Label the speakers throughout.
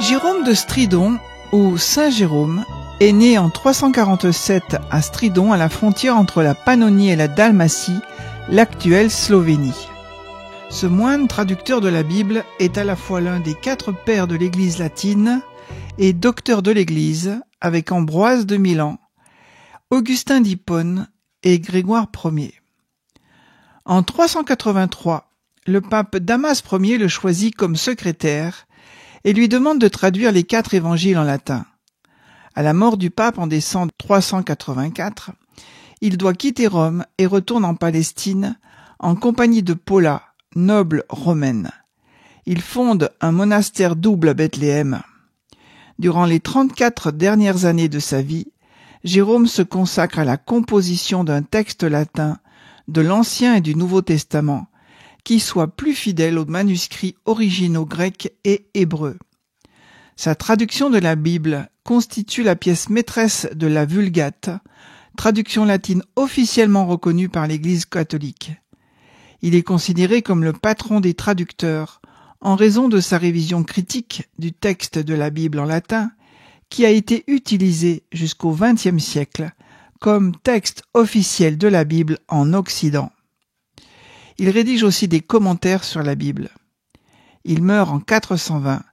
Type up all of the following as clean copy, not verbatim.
Speaker 1: Jérôme de Stridon, ou Saint Jérôme, est né en 347 à Stridon, à la frontière entre la Pannonie et la Dalmatie, l'actuelle Slovénie. Ce moine traducteur de la Bible est à la fois l'un des 4 pères de l'Église latine et docteur de l'Église, avec Ambroise de Milan, Augustin d'Hippone et Grégoire Ier. En 383, le pape Damas Ier le choisit comme secrétaire et lui demande de traduire les 4 évangiles en latin. À la mort du pape en décembre 384, il doit quitter Rome et retourne en Palestine en compagnie de Paula, noble romaine. Il fonde un monastère double à Bethléem. Durant les 34 dernières années de sa vie, Jérôme se consacre à la composition d'un texte latin de l'Ancien et du Nouveau Testament qui soit plus fidèle aux manuscrits originaux grecs et hébreux. Sa traduction de la Bible constitue la pièce maîtresse de la Vulgate, traduction latine officiellement reconnue par l'Église catholique. Il est considéré comme le patron des traducteurs en raison de sa révision critique du texte de la Bible en latin qui a été utilisé jusqu'au XXe siècle comme texte officiel de la Bible en Occident. Il rédige aussi des commentaires sur la Bible. Il meurt en 420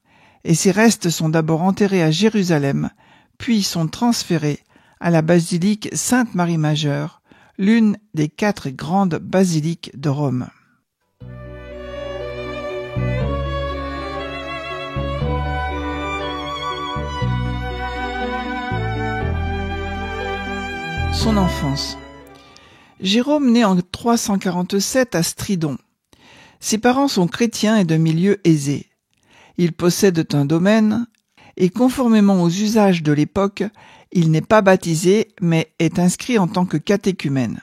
Speaker 1: et ses restes sont d'abord enterrés à Jérusalem, puis sont transférés à la basilique Sainte-Marie-Majeure, l'une des 4 grandes basiliques de Rome. Son enfance. Jérôme naît en 347 à Stridon. Ses parents sont chrétiens et de milieu aisé. Ils possèdent un domaine et conformément aux usages de l'époque, il n'est pas baptisé mais est inscrit en tant que catéchumène.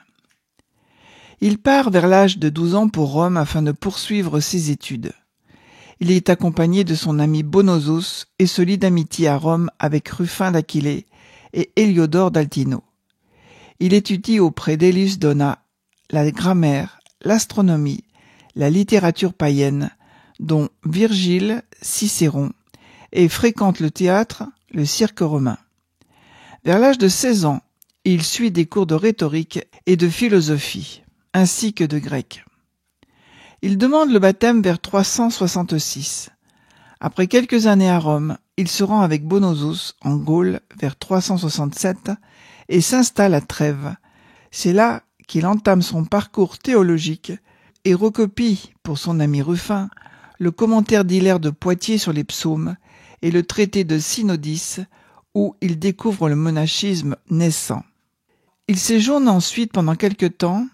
Speaker 1: Il part vers l'âge de 12 ans pour Rome afin de poursuivre ses études. Il est accompagné de son ami Bonosus et se lie d'amitié à Rome avec Ruffin d'Aquilée et Héliodore d'Altino. Il étudie auprès d'Elius Dona la grammaire, l'astronomie, la littérature païenne, dont Virgile, Cicéron, et fréquente le théâtre, le cirque romain. Vers l'âge de 16 ans, il suit des cours de rhétorique et de philosophie, ainsi que de grec. Il demande le baptême vers 366. Après quelques années à Rome, il se rend avec Bonosus en Gaule vers 367 et s'installe à Trèves. C'est là qu'il entame son parcours théologique et recopie, pour son ami Ruffin, le commentaire d'Hilaire de Poitiers sur les psaumes et le traité de Synodis, où il découvre le monachisme naissant. Il séjourne ensuite pendant quelque temps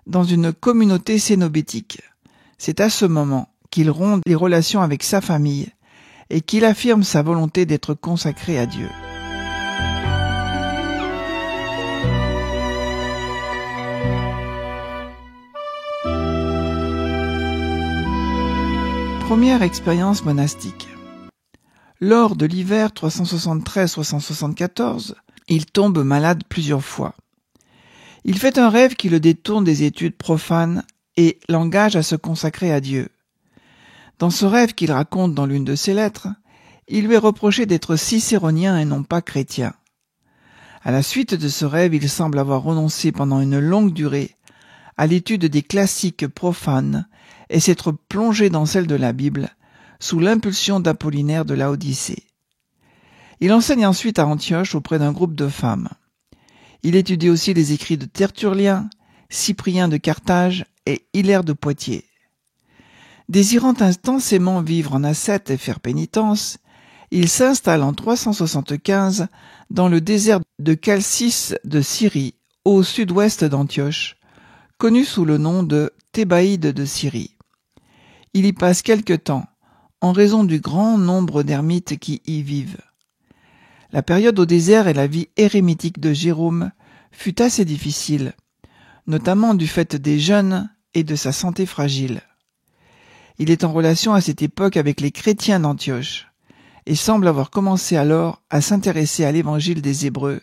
Speaker 1: dans une communauté cénobétique. C'est à ce moment qu'il rompt les relations avec sa famille et qu'il affirme sa volonté d'être consacré à Dieu. Première expérience monastique. Lors de l'hiver 373-374, il tombe malade plusieurs fois. Il fait un rêve qui le détourne des études profanes et l'engage à se consacrer à Dieu. Dans ce rêve qu'il raconte dans l'une de ses lettres, il lui est reproché d'être cicéronien et non pas chrétien. À la suite de ce rêve, il semble avoir renoncé pendant une longue durée à l'étude des classiques profanes et s'être plongé dans celle de la Bible, sous l'impulsion d'Apollinaire de Laodicée. Il enseigne ensuite à Antioche auprès d'un groupe de femmes. Il étudie aussi les écrits de Tertullien, Cyprien de Carthage et Hilaire de Poitiers. Désirant intensément vivre en ascète et faire pénitence, il s'installe en 375 dans le désert de Chalcis de Syrie, au sud-ouest d'Antioche, connu sous le nom de Thébaïde de Syrie. Il y passe quelque temps, en raison du grand nombre d'ermites qui y vivent. La période au désert et la vie érémitique de Jérôme fut assez difficile, notamment du fait des jeûnes et de sa santé fragile. Il est en relation à cette époque avec les chrétiens d'Antioche et semble avoir commencé alors à s'intéresser à l'évangile des Hébreux,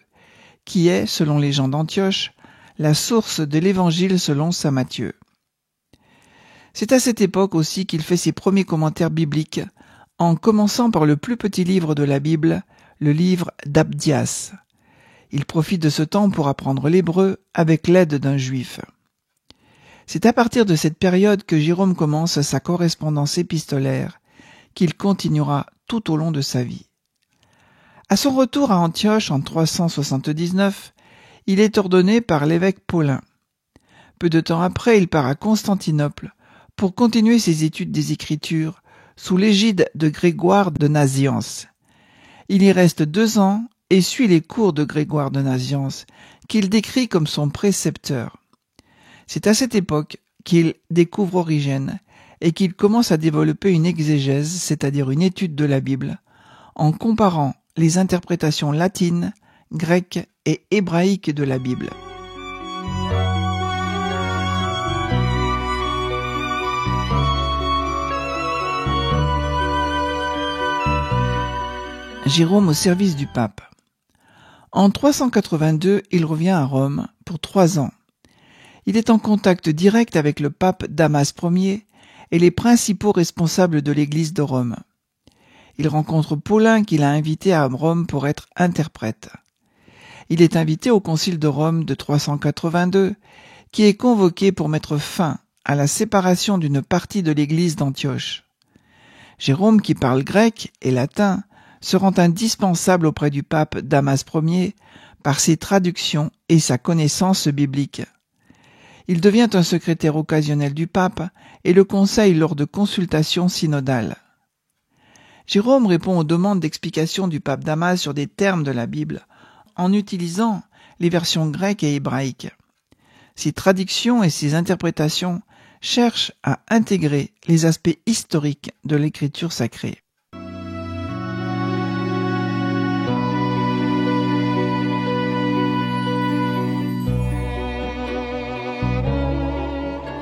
Speaker 1: qui est, selon les gens d'Antioche, la source de l'évangile selon saint Matthieu. C'est à cette époque aussi qu'il fait ses premiers commentaires bibliques en commençant par le plus petit livre de la Bible, le livre d'Abdias. Il profite de ce temps pour apprendre l'hébreu avec l'aide d'un juif. C'est à partir de cette période que Jérôme commence sa correspondance épistolaire, qu'il continuera tout au long de sa vie. À son retour à Antioche en 379, il est ordonné par l'évêque Paulin. Peu de temps après, il part à Constantinople pour continuer ses études des Écritures sous l'égide de Grégoire de Naziance. Il y reste 2 ans et suit les cours de Grégoire de Naziance, qu'il décrit comme son précepteur. C'est à cette époque qu'il découvre Origène et qu'il commence à développer une exégèse, c'est-à-dire une étude de la Bible, en comparant les interprétations latines, grecques et hébraïques de la Bible. Jérôme au service du pape. En 382, il revient à Rome pour 3 ans. Il est en contact direct avec le pape Damas Ier et les principaux responsables de l'Église de Rome. Il rencontre Paulin qu'il a invité à Rome pour être interprète. Il est invité au Concile de Rome de 382, qui est convoqué pour mettre fin à la séparation d'une partie de l'Église d'Antioche. Jérôme, qui parle grec et latin, se rend indispensable auprès du pape Damas Ier par ses traductions et sa connaissance biblique. Il devient un secrétaire occasionnel du pape et le conseille lors de consultations synodales. Jérôme répond aux demandes d'explication du pape Damas sur des termes de la Bible en utilisant les versions grecques et hébraïques. Ses traductions et ses interprétations cherchent à intégrer les aspects historiques de l'écriture sacrée.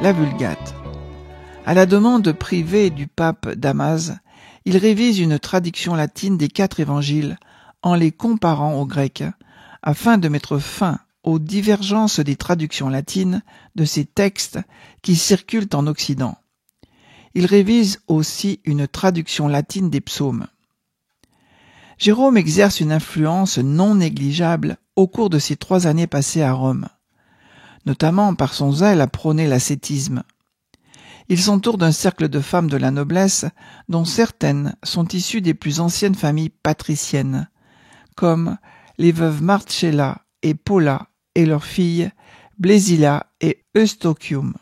Speaker 1: La Vulgate. À la demande privée du pape Damas, il révise une traduction latine des 4 évangiles en les comparant au grec, afin de mettre fin aux divergences des traductions latines de ces textes qui circulent en Occident. Il révise aussi une traduction latine des psaumes. Jérôme exerce une influence non négligeable au cours de ses 3 années passées à Rome, notamment par son zèle à prôner l'ascétisme. Il s'entoure d'un cercle de femmes de la noblesse dont certaines sont issues des plus anciennes familles patriciennes, comme les veuves Marcella et Paula et leurs filles Blésila et Eustochium.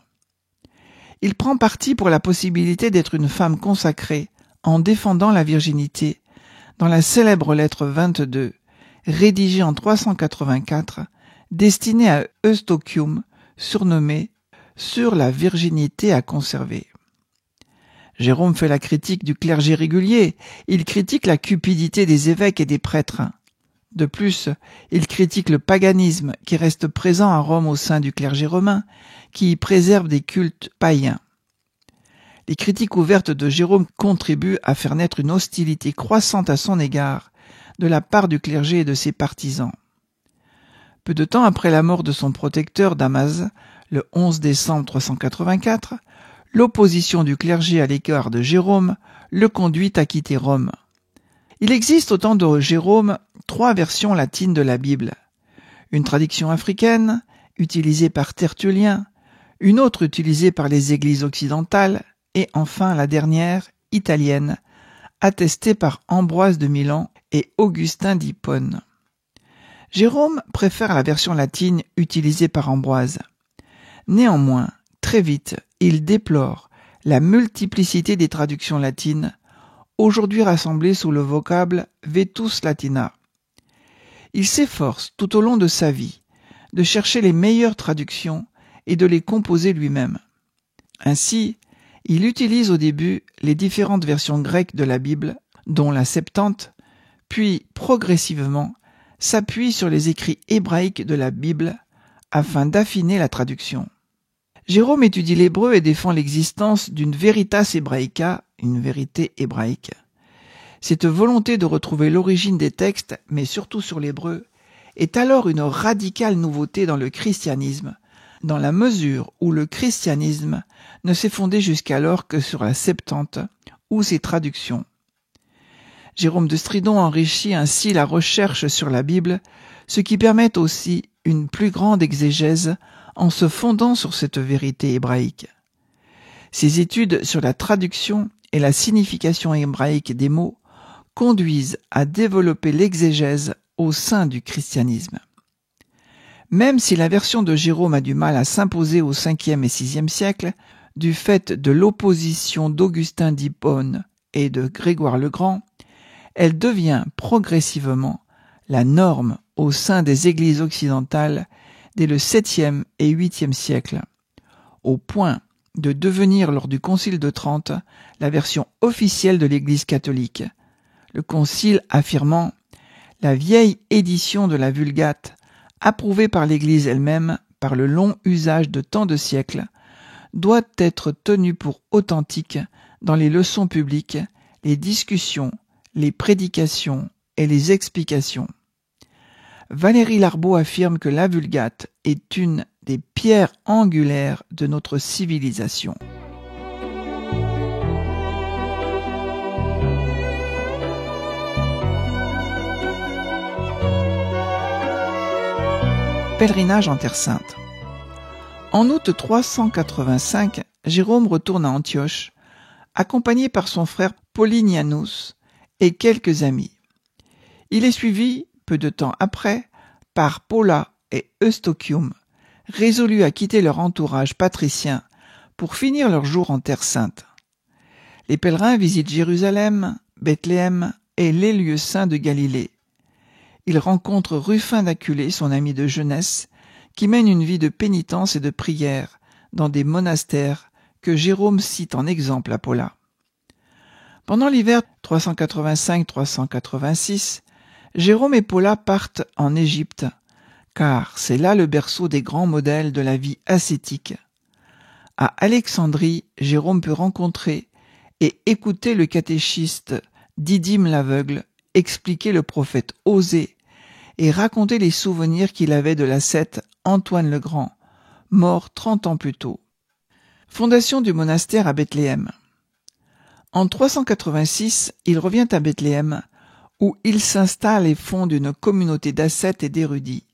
Speaker 1: Il prend parti pour la possibilité d'être une femme consacrée en défendant la virginité dans la célèbre lettre 22, rédigée en 384, destinée à Eustochium, surnommé « Sur la virginité à conserver ». Jérôme fait la critique du clergé régulier, il critique la cupidité des évêques et des prêtres. De plus, il critique le paganisme qui reste présent à Rome au sein du clergé romain, qui y préserve des cultes païens. Les critiques ouvertes de Jérôme contribuent à faire naître une hostilité croissante à son égard de la part du clergé et de ses partisans. Peu de temps après la mort de son protecteur Damas, le 11 décembre 384, l'opposition du clergé à l'égard de Jérôme le conduit à quitter Rome. Il existe au temps de Jérôme 3 versions latines de la Bible. Une traduction africaine, utilisée par Tertullien, une autre utilisée par les églises occidentales, et enfin la dernière, italienne, attestée par Ambroise de Milan et Augustin d'Hippone. Jérôme préfère la version latine utilisée par Ambroise. Néanmoins, très vite, il déplore la multiplicité des traductions latines, aujourd'hui rassemblées sous le vocable Vetus Latina. Il s'efforce tout au long de sa vie de chercher les meilleures traductions et de les composer lui-même. Ainsi, il utilise au début les différentes versions grecques de la Bible, dont la Septante, puis progressivement s'appuie sur les écrits hébraïques de la Bible afin d'affiner la traduction. Jérôme étudie l'hébreu et défend l'existence d'une veritas hebraica, une vérité hébraïque. Cette volonté de retrouver l'origine des textes, mais surtout sur l'hébreu, est alors une radicale nouveauté dans le christianisme, dans la mesure où le christianisme ne s'est fondé jusqu'alors que sur la Septante ou ses traductions. Jérôme de Stridon enrichit ainsi la recherche sur la Bible, ce qui permet aussi une plus grande exégèse en se fondant sur cette vérité hébraïque. Ses études sur la traduction et la signification hébraïque des mots conduisent à développer l'exégèse au sein du christianisme. Même si la version de Jérôme a du mal à s'imposer au 5e et 6e siècle, du fait de l'opposition d'Augustin d'Hippone et de Grégoire le Grand, elle devient progressivement la norme au sein des églises occidentales dès le 7e et 8e siècle, au point de devenir lors du Concile de Trente la version officielle de l'Église catholique, le Concile affirmant « La vieille édition de la Vulgate, approuvée par l'Église elle-même par le long usage de tant de siècles, doit être tenue pour authentique dans les leçons publiques, les discussions, les prédications et les explications. » Valérie Larbaud affirme que la Vulgate est une des pierres angulaires de notre civilisation. Pèlerinage en Terre Sainte. En août 385, Jérôme retourne à Antioche, accompagné par son frère Paulinianus et quelques amis. Il est suivi, peu de temps après, par Paula et Eustochium, résolus à quitter leur entourage patricien pour finir leur jour en Terre Sainte. Les pèlerins visitent Jérusalem, Bethléem et les lieux saints de Galilée. Ils rencontrent Rufin d'Aculée, son ami de jeunesse, qui mène une vie de pénitence et de prière dans des monastères que Jérôme cite en exemple à Paula. Pendant l'hiver 385-386, Jérôme et Paula partent en Égypte, car c'est là le berceau des grands modèles de la vie ascétique. À Alexandrie, Jérôme peut rencontrer et écouter le catéchiste Didyme l'aveugle expliquer le prophète Osée et raconter les souvenirs qu'il avait de l'ascète Antoine le Grand, mort 30 ans plus tôt. Fondation du monastère à Bethléem. En 386, il revient à Bethléem, où il s'installe et fonde une communauté d'ascètes et d'érudits.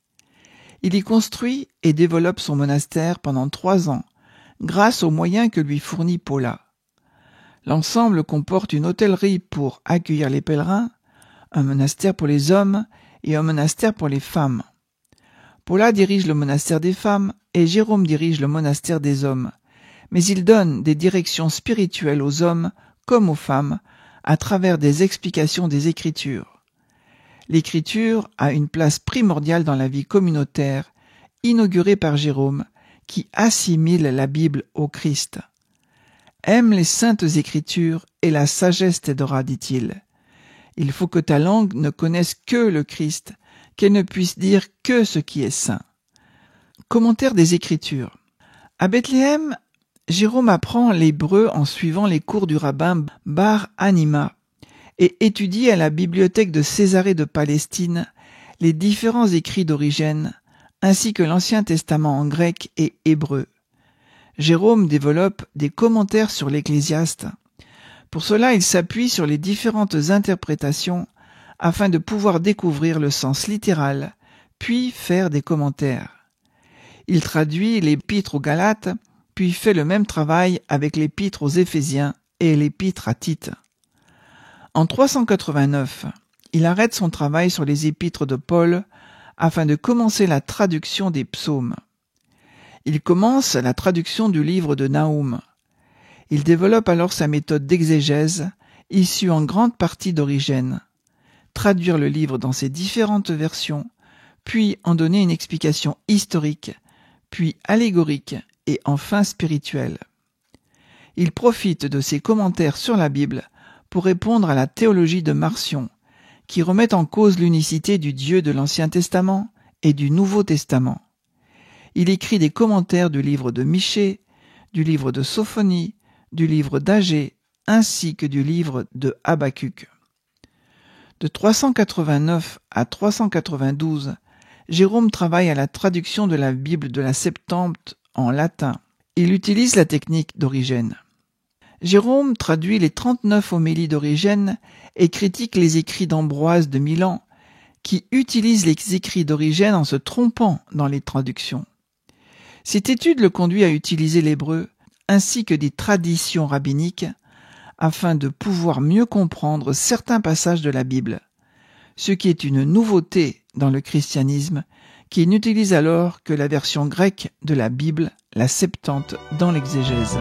Speaker 1: Il y construit et développe son monastère pendant 3 ans, grâce aux moyens que lui fournit Paula. L'ensemble comporte une hôtellerie pour accueillir les pèlerins, un monastère pour les hommes et un monastère pour les femmes. Paula dirige le monastère des femmes et Jérôme dirige le monastère des hommes, mais il donne des directions spirituelles aux hommes comme aux femmes à travers des explications des Écritures. L'Écriture a une place primordiale dans la vie communautaire, inaugurée par Jérôme, qui assimile la Bible au Christ. « Aime les saintes Écritures et la sagesse t'aidera, dit-il. Il faut que ta langue ne connaisse que le Christ, qu'elle ne puisse dire que ce qui est saint. » Commentaire des Écritures. À Bethléem, Jérôme apprend l'hébreu en suivant les cours du rabbin Bar Anima et étudie à la bibliothèque de Césarée de Palestine les différents écrits d'Origène, ainsi que l'Ancien Testament en grec et hébreu. Jérôme développe des commentaires sur l'Ecclésiaste. Pour cela, il s'appuie sur les différentes interprétations afin de pouvoir découvrir le sens littéral, puis faire des commentaires. Il traduit l'épître aux Galates, puis fait le même travail avec l'épître aux Éphésiens et l'épître à Tite. En 389, il arrête son travail sur les épîtres de Paul afin de commencer la traduction des psaumes. Il commence la traduction du livre de Naoum. Il développe alors sa méthode d'exégèse, issue en grande partie d'Origène. Traduire le livre dans ses différentes versions, puis en donner une explication historique, puis allégorique et enfin spirituelle. Il profite de ses commentaires sur la Bible pour répondre à la théologie de Marcion, qui remet en cause l'unicité du Dieu de l'Ancien Testament et du Nouveau Testament. Il écrit des commentaires du livre de Michée, du livre de Sophonie, du livre d'Agée, ainsi que du livre de Habacuc. De 389 à 392, Jérôme travaille à la traduction de la Bible de la Septante en latin. Il utilise la technique d'Origène. Jérôme traduit les 39 homélies d'Origène et critique les écrits d'Ambroise de Milan, qui utilise les écrits d'Origène en se trompant dans les traductions. Cette étude le conduit à utiliser l'hébreu ainsi que des traditions rabbiniques afin de pouvoir mieux comprendre certains passages de la Bible, ce qui est une nouveauté dans le christianisme, qui n'utilise alors que la version grecque de la Bible, la Septante, dans l'exégèse.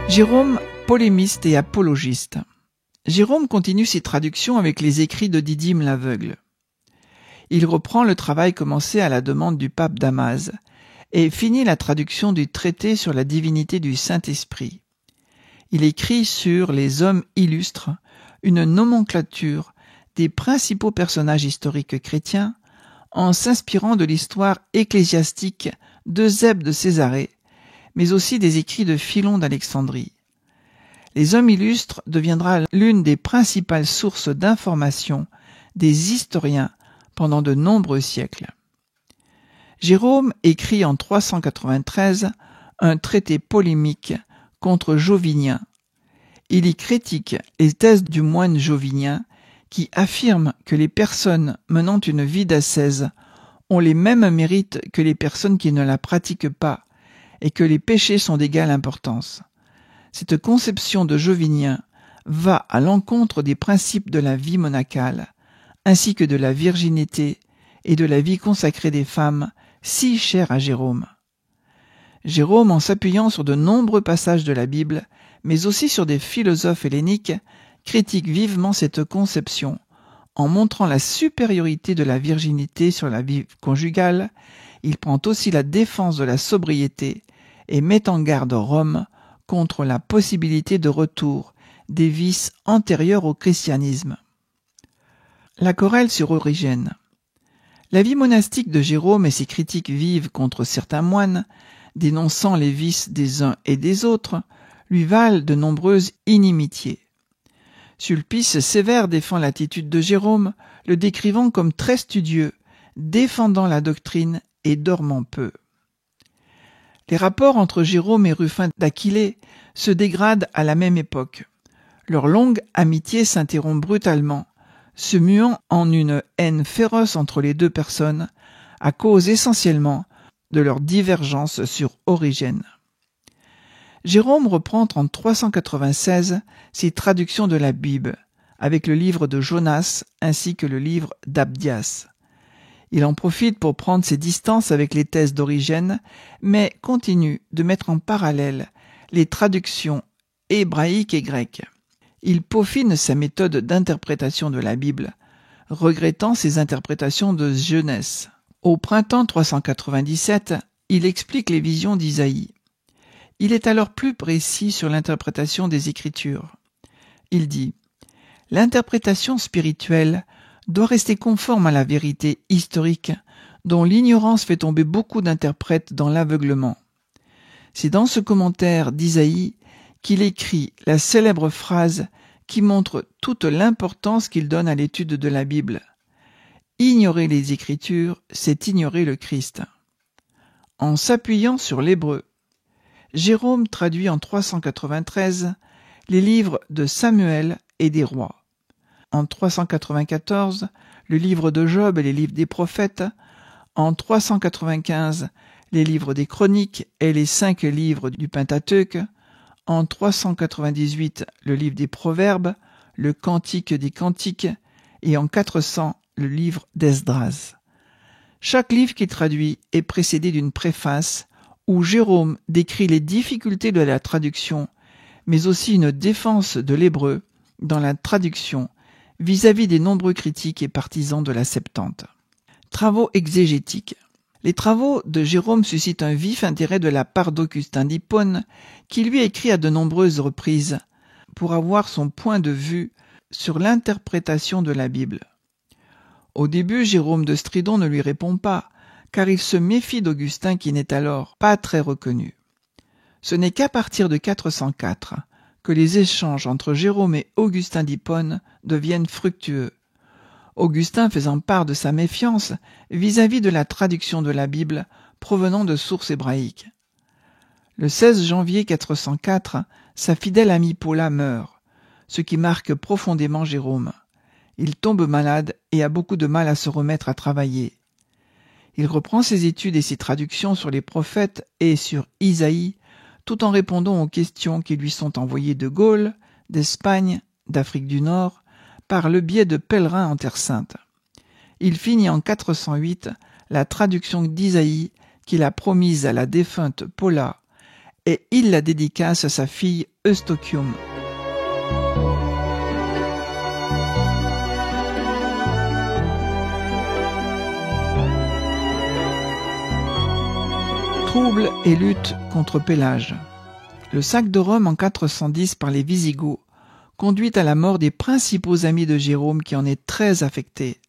Speaker 1: Jérôme, polémiste et apologiste. Jérôme continue ses traductions avec les écrits de Didyme l'aveugle. Il reprend le travail commencé à la demande du pape Damas et finit la traduction du traité sur la divinité du Saint-Esprit. Il écrit sur les hommes illustres une nomenclature des principaux personnages historiques chrétiens en s'inspirant de l'histoire ecclésiastique d'Eusèbe de Césarée, mais aussi des écrits de Philon d'Alexandrie. Les hommes illustres deviendra l'une des principales sources d'information des historiens pendant de nombreux siècles. Jérôme écrit en 393 un traité polémique contre Jovinien. Il y critique les thèses du moine Jovinien qui affirme que les personnes menant une vie d'ascèse ont les mêmes mérites que les personnes qui ne la pratiquent pas et que les péchés sont d'égale importance. Cette conception de Jovinien va à l'encontre des principes de la vie monacale, ainsi que de la virginité et de la vie consacrée des femmes, si chère à Jérôme. Jérôme, en s'appuyant sur de nombreux passages de la Bible, mais aussi sur des philosophes helléniques, critique vivement cette conception, en montrant la supériorité de la virginité sur la vie conjugale. Il prend aussi la défense de la sobriété et met en garde Rome contre la possibilité de retour des vices antérieurs au christianisme. La querelle sur Origène. La vie monastique de Jérôme et ses critiques vives contre certains moines, dénonçant les vices des uns et des autres, lui valent de nombreuses inimitiés. Sulpice sévère défend l'attitude de Jérôme, le décrivant comme très studieux, défendant la doctrine et dormant peu. Les rapports entre Jérôme et Rufin d'Aquilée se dégradent à la même époque. Leur longue amitié s'interrompt brutalement, se muant en une haine féroce entre les deux personnes, à cause essentiellement de leur divergence sur Origène. Jérôme reprend en 396 ses traductions de la Bible, avec le livre de Jonas ainsi que le livre d'Abdias. Il en profite pour prendre ses distances avec les thèses d'Origène, mais continue de mettre en parallèle les traductions hébraïques et grecques. Il peaufine sa méthode d'interprétation de la Bible, regrettant ses interprétations de jeunesse. Au printemps 397, il explique les visions d'Isaïe. Il est alors plus précis sur l'interprétation des Écritures. Il dit « L'interprétation spirituelle doit rester conforme à la vérité historique, dont l'ignorance fait tomber beaucoup d'interprètes dans l'aveuglement. » C'est dans ce commentaire d'Isaïe qu'il écrit la célèbre phrase qui montre toute l'importance qu'il donne à l'étude de la Bible. Ignorer les Écritures, c'est ignorer le Christ. En s'appuyant sur l'hébreu, Jérôme traduit en 393 les livres de Samuel et des rois. En 394, le livre de Job et les livres des prophètes. En 395, les livres des chroniques et les 5 livres du Pentateuque. En 398, le livre des proverbes, le cantique des cantiques, et en 400, le livre d'Esdras. Chaque livre qu'il traduit est précédé d'une préface où Jérôme décrit les difficultés de la traduction, mais aussi une défense de l'hébreu dans la traduction vis-à-vis des nombreux critiques et partisans de la Septante. Travaux exégétiques. Les travaux de Jérôme suscitent un vif intérêt de la part d'Augustin d'Hippone, qui lui écrit à de nombreuses reprises pour avoir son point de vue sur l'interprétation de la Bible. Au début, Jérôme de Stridon ne lui répond pas, car il se méfie d'Augustin qui n'est alors pas très reconnu. Ce n'est qu'à partir de 404 que les échanges entre Jérôme et Augustin d'Hippone deviennent fructueux. Augustin faisant part de sa méfiance vis-à-vis de la traduction de la Bible provenant de sources hébraïques. Le 16 janvier 404, sa fidèle amie Paula meurt, ce qui marque profondément Jérôme. Il tombe malade et a beaucoup de mal à se remettre à travailler. Il reprend ses études et ses traductions sur les prophètes et sur Isaïe, tout en répondant aux questions qui lui sont envoyées de Gaule, d'Espagne, d'Afrique du Nord, par le biais de pèlerins en Terre Sainte. Il finit en 408 la traduction d'Isaïe qu'il a promise à la défunte Paula, et il la dédicace à sa fille Eustochium. Troubles et lutte contre Pélage. Le sac de Rome en 410 par les Wisigoths conduit à la mort des principaux amis de Jérôme qui en est très affecté.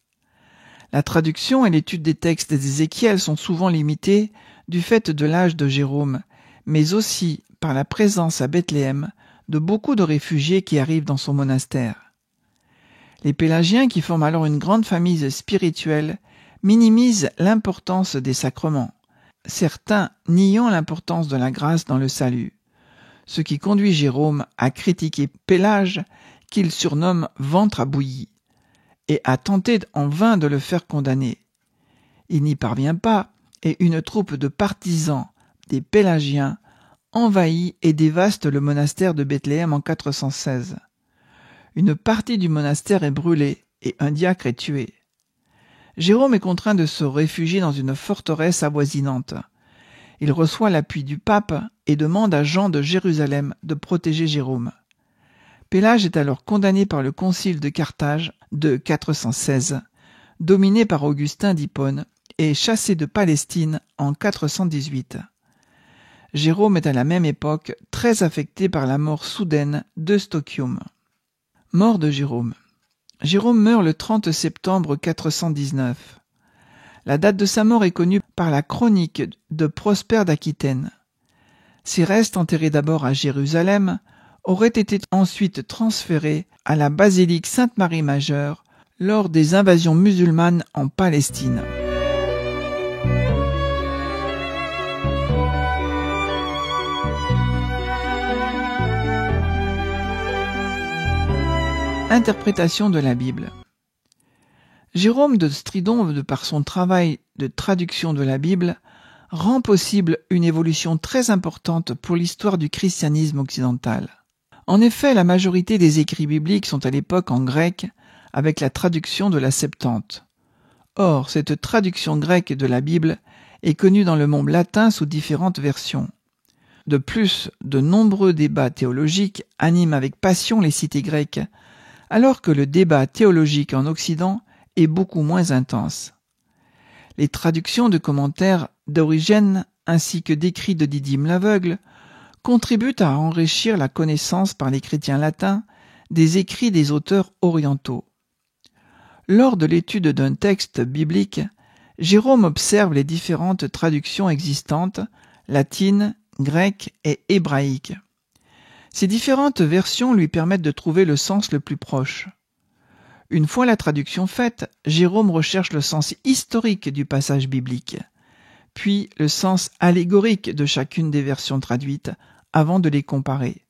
Speaker 1: La traduction et l'étude des textes d'Ézéchiel sont souvent limitées du fait de l'âge de Jérôme, mais aussi par la présence à Bethléem de beaucoup de réfugiés qui arrivent dans son monastère. Les Pélagiens, qui forment alors une grande famille spirituelle, minimisent l'importance des sacrements, certains niant l'importance de la grâce dans le salut, ce qui conduit Jérôme à critiquer Pélage, qu'il surnomme ventre à bouillie, et à tenter en vain de le faire condamner. Il n'y parvient pas, et une troupe de partisans des Pélagiens envahit et dévaste le monastère de Bethléem en 416. Une partie du monastère est brûlée et un diacre est tué. Jérôme est contraint de se réfugier dans une forteresse avoisinante. Il reçoit l'appui du pape et demande à Jean de Jérusalem de protéger Jérôme. Pélage est alors condamné par le concile de Carthage de 416, dominé par Augustin d'Hippone, et chassé de Palestine en 418. Jérôme est à la même époque très affecté par la mort soudaine d'Eustochium. Mort de Jérôme. Jérôme meurt le 30 septembre 419. La date de sa mort est connue par la chronique de Prosper d'Aquitaine. Ses restes, enterrés d'abord à Jérusalem, auraient été ensuite transférés à la basilique Sainte-Marie Majeure lors des invasions musulmanes en Palestine. Interprétation de la Bible. Jérôme de Stridon, de par son travail de traduction de la Bible, rend possible une évolution très importante pour l'histoire du christianisme occidental. En effet, la majorité des écrits bibliques sont à l'époque en grec, avec la traduction de la Septante. Or, cette traduction grecque de la Bible est connue dans le monde latin sous différentes versions. De plus, de nombreux débats théologiques animent avec passion les cités grecques, alors que le débat théologique en Occident est beaucoup moins intense. Les traductions de commentaires d'Origène ainsi que d'écrits de Didyme l'Aveugle contribuent à enrichir la connaissance par les chrétiens latins des écrits des auteurs orientaux. Lors de l'étude d'un texte biblique, Jérôme observe les différentes traductions existantes, latines, grecques et hébraïques. Ces différentes versions lui permettent de trouver le sens le plus proche. Une fois la traduction faite, Jérôme recherche le sens historique du passage biblique, puis le sens allégorique de chacune des versions traduites, avant de les comparer.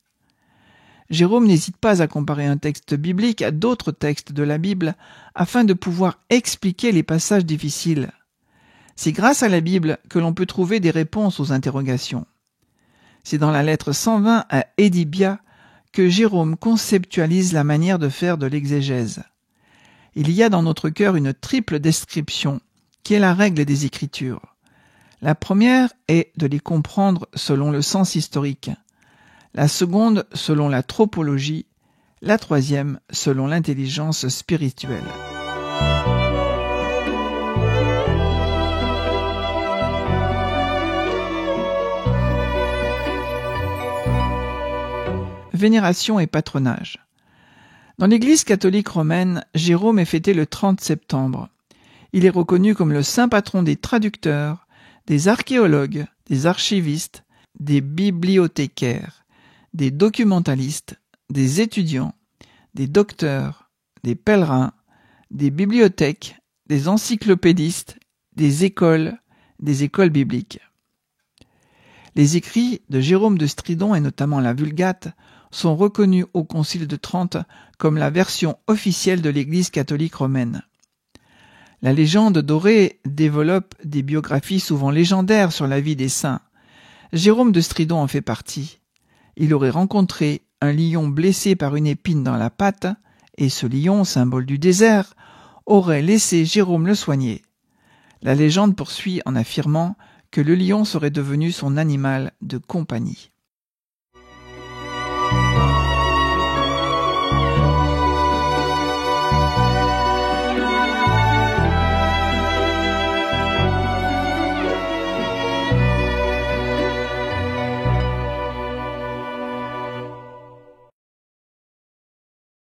Speaker 1: Jérôme n'hésite pas à comparer un texte biblique à d'autres textes de la Bible afin de pouvoir expliquer les passages difficiles. C'est grâce à la Bible que l'on peut trouver des réponses aux interrogations. C'est dans la lettre 120 à Édibia que Jérôme conceptualise la manière de faire de l'exégèse. Il y a dans notre cœur une triple description, qui est la règle des Écritures. La première est de les comprendre selon le sens historique, la seconde selon la tropologie, la troisième selon l'intelligence spirituelle. Vénération et patronage. Dans l'Église catholique romaine, Jérôme est fêté le 30 septembre. Il est reconnu comme le saint patron des traducteurs, des archéologues, des archivistes, des bibliothécaires, des documentalistes, des étudiants, des docteurs, des pèlerins, des bibliothèques, des encyclopédistes, des écoles bibliques. Les écrits de Jérôme de Stridon et notamment la Vulgate sont reconnus au Concile de Trente comme la version officielle de l'Église catholique romaine. La légende dorée développe des biographies souvent légendaires sur la vie des saints. Jérôme de Stridon en fait partie. Il aurait rencontré un lion blessé par une épine dans la patte, et ce lion, symbole du désert, aurait laissé Jérôme le soigner. La légende poursuit en affirmant que le lion serait devenu son animal de compagnie.